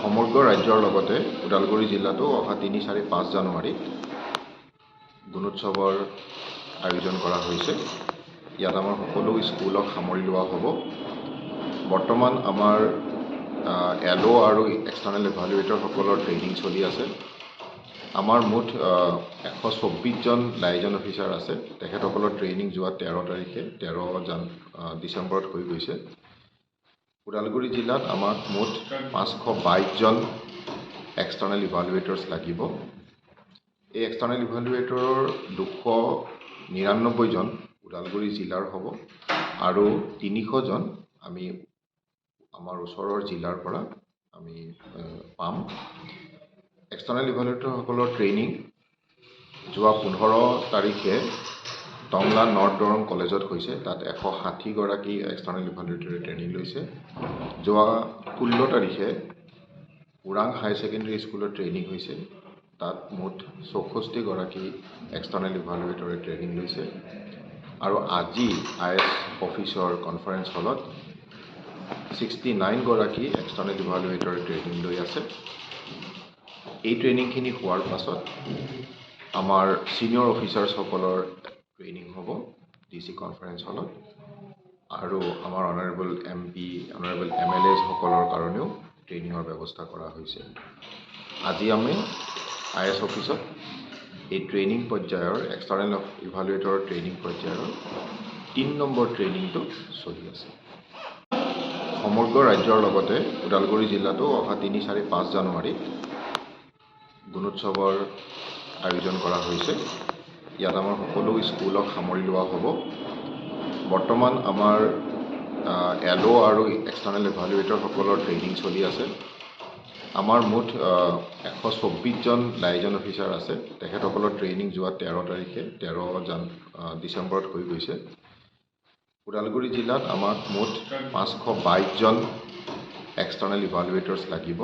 সমগ্ৰ ৰাজ্যৰ লগতে ওদালগুৰি জিলাতো অহা ৩, ৪, ৫ জানুৱাৰীত গুণোৎসৱৰ আয়োজন কৰা হৈছে। ইয়াত আমাৰ সকলো স্কুলক সামৰি লোৱা হ'ব। বৰ্তমান আমাৰ এলঅ আৰু এক্সটাৰ্নেল ইভালুৱেটৰসকলৰ ট্ৰেইনিং চলি আছে। আমাৰ মুঠ ১২৪জন লাইজন অফিচাৰ আছে। তেখেতসকলৰ ট্ৰেইনিং যোৱা ১৩ তাৰিখে ১৩ ডিচেম্বৰত হৈ গৈছে। ওদালগুৰি জিলাত আমাক মুঠ ৫২২জন এক্সটাৰ্নেল ইভালুৱেটৰ্ছ লাগিব। এই এক্সটাৰ্নেল ইভালুৱেটৰৰ ২৯৯জন ওদালগুৰি জিলাৰ হ'ব আৰু ৩০০জন আমি আমাৰ ওচৰৰ জিলাৰ পৰা আমি পাম। এক্সটাৰ্নেল ইভালুৱেটৰসকলৰ ট্ৰেইনিং যোৱা ১৫ তাৰিখে টংলা নৰ্থ দৰং কলেজত হৈছে। তাত ১৬০গৰাকী এক্সটাৰ্নেল ইভালুৱেটৰে ট্ৰেইনিং লৈছে। যোৱা ১৬ তাৰিখে ওৰাং হাই ছেকেণ্ডেৰী স্কুলত ট্ৰেইনিং হৈছে। তাত মুঠ ৬৪গৰাকী এক্সটাৰ্নেল ইভালুৱেটৰে ট্ৰেইনিং লৈছে। আৰু আজি IS অফিচৰ কনফাৰেন্স হলত 69গৰাকী এক্সটাৰ্নেল ইভালুৱেটৰে ট্ৰেইনিং লৈ আছে। এই ট্ৰেইনিংখিনি হোৱাৰ পাছত আমাৰ ছিনিয়ৰ অফিচাৰ্ছসকলৰ ট্ৰেইনিং হ'ব DC কনফাৰেন্স হলত। আৰু আমাৰ অনাৰেবল MP, অনাৰেবল MLAসকলৰ কাৰণেও ট্ৰেইনিঙৰ ব্যৱস্থা কৰা হৈছে। আজি আমি IS অফিচত এই ট্ৰেইনিং পৰ্যায়ৰ এক্সটাৰ্নেল ইভালুৱেটৰৰ ট্ৰেইনিং পৰ্যায়ৰ ৩ নম্বৰ ট্ৰেইনিংটো চলি আছে। সমগ্ৰ ৰাজ্যৰ লগতে ওদালগুৰি জিলাতো অহা ৩, ৪, ৫ জানুৱাৰীত গুণোৎসৱৰ আয়োজন কৰা হৈছে। ইয়াত আমাৰ সকলো স্কুলক সামৰি লোৱা হ'ব। বৰ্তমান আমাৰ এলঅ আৰু এক্সটাৰ্নেল ইভালুৱেটৰসকলৰ ট্ৰেইনিং চলি আছে। আমাৰ মুঠ ১২৪জন লাইজন অফিচাৰ আছে। তেখেতসকলৰ ট্ৰেইনিং যোৱা ১৩ তাৰিখে ১৩ ডিচেম্বৰত হৈ গৈছে। ওদালগুৰি জিলাত আমাক মুঠ ৫২২জন এক্সটাৰ্নেল ইভালুৱেটৰ্ছ লাগিব।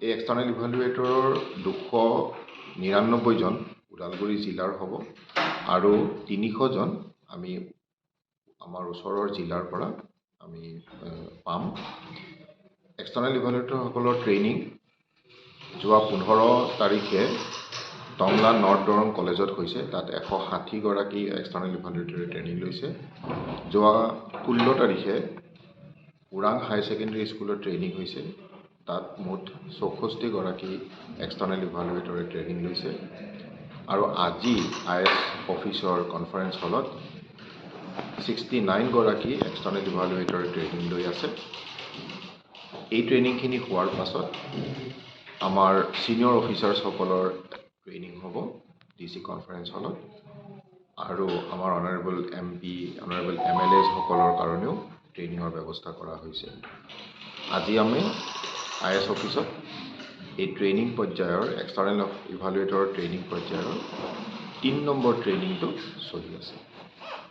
এই এক্সটাৰ্নেল ইভালুৱেটৰৰ ২৯৯জন ওদালগুৰি জিলাৰ হ'ব আৰু ৩০০জন আমি আমাৰ ওচৰৰ জিলাৰ পৰা আমি পাম। এক্সটাৰ্নেল ইভালুৱেটৰসকলৰ ট্ৰেইনিং যোৱা ১৫ তাৰিখে টংলা নৰ্থ দৰং কলেজত হৈছে। তাত ১৬০গৰাকী এক্সটাৰ্নেল ইভালুৱেটৰে ট্ৰেইনিং লৈছে। যোৱা ১৬ তাৰিখে ওৰাং হাই ছেকেণ্ডেৰী স্কুলত ট্ৰেইনিং হৈছে। তাত মুঠ ৬৪গৰাকী এক্সটাৰ্নেল ইভালুৱেটৰে ট্ৰেইনিং লৈছে। আৰু আজি IS অফিচৰ কনফাৰেন্স হলত 69গৰাকী এক্সটাৰ্নেল ইভালুৱেটৰে ট্ৰেইনিং লৈ আছে। এই ট্ৰেইনিংখিনি হোৱাৰ পাছত আমাৰ ছিনিয়ৰ অফিচাৰ্ছসকলৰ ট্ৰেইনিং হ'ব DC কনফাৰেন্স হলত। আৰু আমাৰ অনাৰেবল MP, অনাৰেবল MLAসকলৰ কাৰণেও ট্ৰেইনিঙৰ ব্যৱস্থা কৰা হৈছে। আজি আমি IS অফিচত এই ট্ৰেইনিং পৰ্যায়ৰ এক্সটাৰ্নেল ইভালুৱেটৰৰ ট্ৰেইনিং পৰ্যায়ৰ ৩ নম্বৰ ট্ৰেইনিংটো চলি আছে।